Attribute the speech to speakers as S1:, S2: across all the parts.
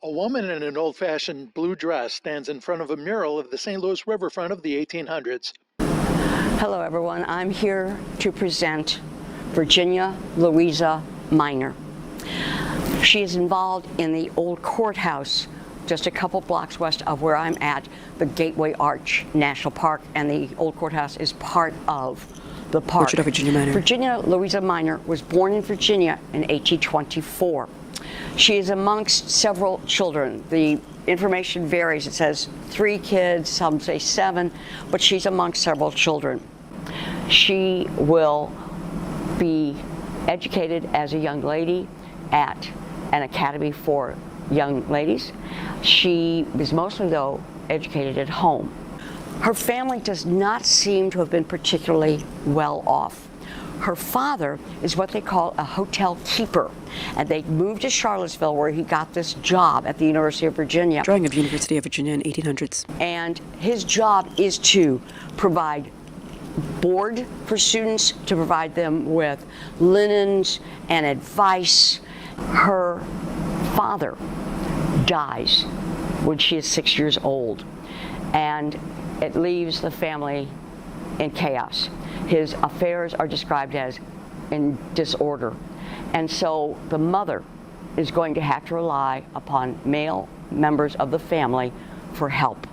S1: A woman in an old-fashioned blue dress stands in front of a mural of the St. Louis riverfront of the 1800s.
S2: Hello everyone, I'm here to present Virginia Louisa Minor. She is involved in the old courthouse just a couple blocks west of where I'm at, the Gateway Arch National Park, and the old courthouse is part of the park.
S3: Portrait of Virginia Minor.
S2: Virginia Louisa Minor was born in Virginia in 1824. She is amongst several children. The information varies. It says 3 kids, some say 7, but she's amongst several children. She will be educated as a young lady at an academy for young ladies. She is mostly, though, educated at home. Her family does not seem to have been particularly well off. Her father is what they call a hotel keeper, and they moved to Charlottesville where he got this job at the University of Virginia.
S3: Drawing of University of Virginia in 1800s.
S2: And his job is to provide board for students, to provide them with linens and advice. Her father dies when she is 6 years old, and it leaves the family in chaos. His affairs are described as in disorder. And so the mother is going to have to rely upon male members of the family for help.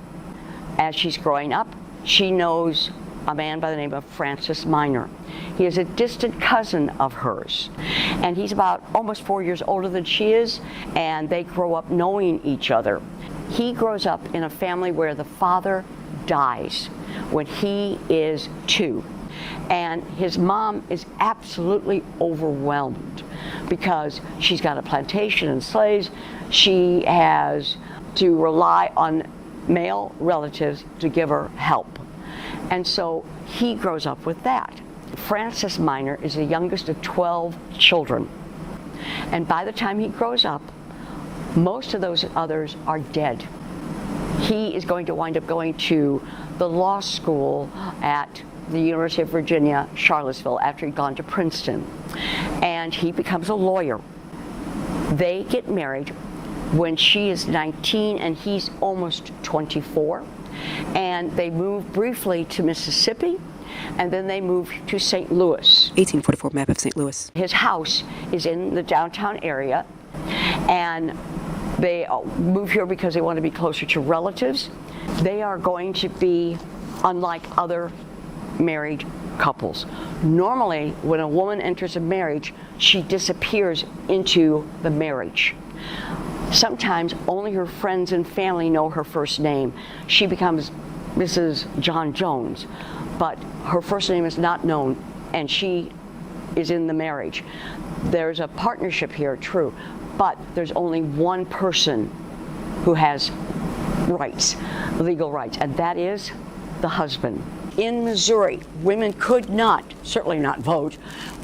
S2: As she's growing up, she knows a man by the name of Francis Minor. He is a distant cousin of hers, and he's about almost 4 years older than she is, and they grow up knowing each other. He grows up in a family where the father dies when he is 2. And his mom is absolutely overwhelmed because she's got a plantation and slaves. She has to rely on male relatives to give her help. And so he grows up with that. Francis Minor is the youngest of 12 children. And by the time he grows up, most of those others are dead. He is going to wind up going to the law school at the University of Virginia, Charlottesville, after he'd gone to Princeton. And he becomes a lawyer. They get married when she is 19 and he's almost 24. And they move briefly to Mississippi, and then they move to St. Louis.
S3: 1844 map of St. Louis.
S2: His house is in the downtown area, and they move here because they want to be closer to relatives. They are going to be unlike other married couples. Normally, when a woman enters a marriage, she disappears into the marriage. Sometimes only her friends and family know her first name. She becomes Mrs. John Jones, but her first name is not known, and she is in the marriage. There's a partnership here, true, but there's only one person who has rights, legal rights, and that is the husband. In Missouri, women could not, certainly not vote,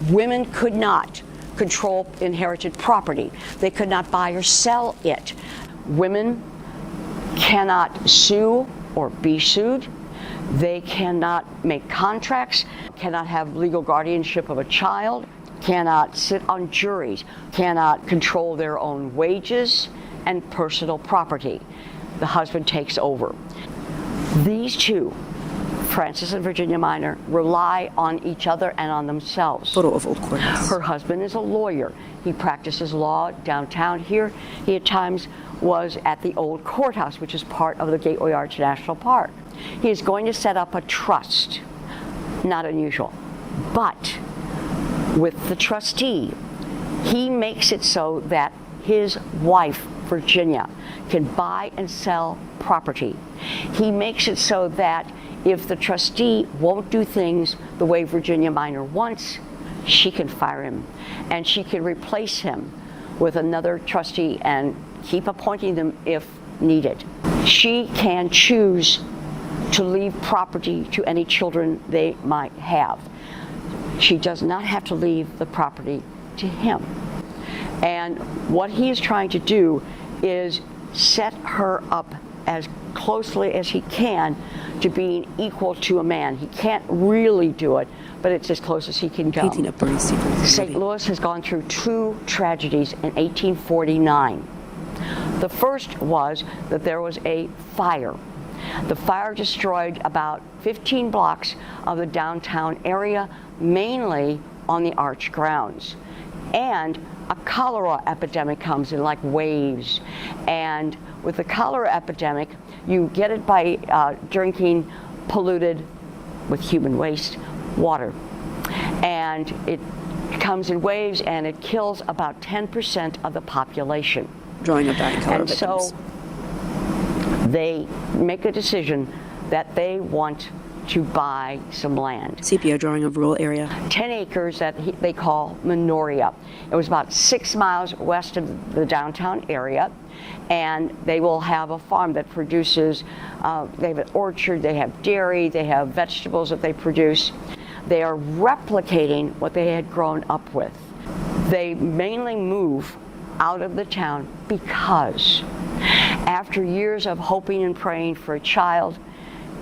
S2: women could not control inherited property. They could not buy or sell it. Women cannot sue or be sued. They cannot make contracts, cannot have legal guardianship of a child, cannot sit on juries, cannot control their own wages and personal property. The husband takes over. These two, Francis and Virginia Minor, rely on each other and on themselves.
S3: Photo of old courthouse.
S2: Her husband is a lawyer. He practices law downtown here. He at times was at the old courthouse, which is part of the Gateway Arch National Park. He is going to set up a trust. Not unusual. But with the trustee, he makes it so that his wife, Virginia, can buy and sell property. He makes it so that if the trustee won't do things the way Virginia Minor wants, she can fire him, and she can replace him with another trustee and keep appointing them if needed. She can choose to leave property to any children they might have. She does not have to leave the property to him. And what he is trying to do is set her up as closely as he can to being equal to a man. He can't really do it, but it's as close as he can go.
S3: Painting up Bernie Siegel's
S2: St. Louis has gone through 2 tragedies in 1849. The first was that there was a fire. The fire destroyed about 15 blocks of the downtown area, mainly on the Arch grounds. And a cholera epidemic comes in like waves. And with the cholera epidemic, you get it by drinking polluted, with human waste, water. And it comes in waves and it kills about 10% of the population.
S3: Drawing of dying cholera
S2: And
S3: victims.
S2: so they make a decision that they want to buy some land.
S3: CPO drawing of rural area.
S2: 10 acres that they call Menoria. It was about 6 miles west of the downtown area, and they will have a farm that produces, they have an orchard, they have dairy, they have vegetables that they produce. They are replicating what they had grown up with. They mainly move out of the town because after years of hoping and praying for a child,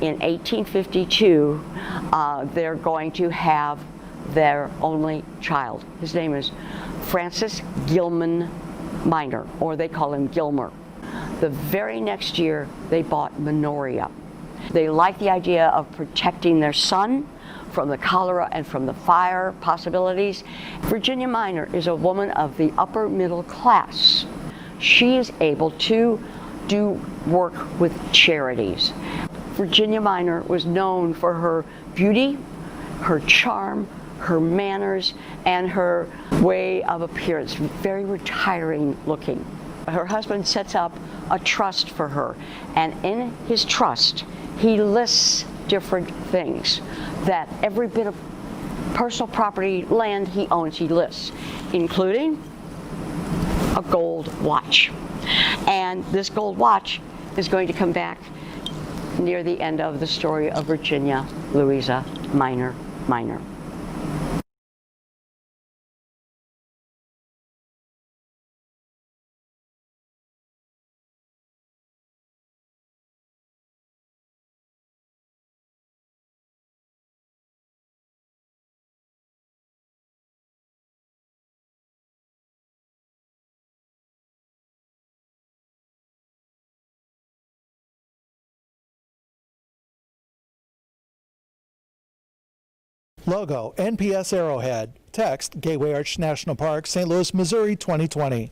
S2: in 1852, they're going to have their only child. His name is Francis Gilman Minor, or they call him Gilmer. The very next year, they bought Menoria. They like the idea of protecting their son from the cholera and from the fire possibilities. Virginia Minor is a woman of the upper middle class. She is able to do work with charities. Virginia Minor was known for her beauty, her charm, her manners, and her way of appearance, very retiring looking. Her husband sets up a trust for her, and in his trust, he lists different things that every bit of personal property, land he owns, he lists, including a gold watch. And this gold watch is going to come back near the end of the story of Virginia Louisa Minor.
S1: Logo, NPS Arrowhead. Text, Gateway Arch National Park, St. Louis, Missouri, 2020.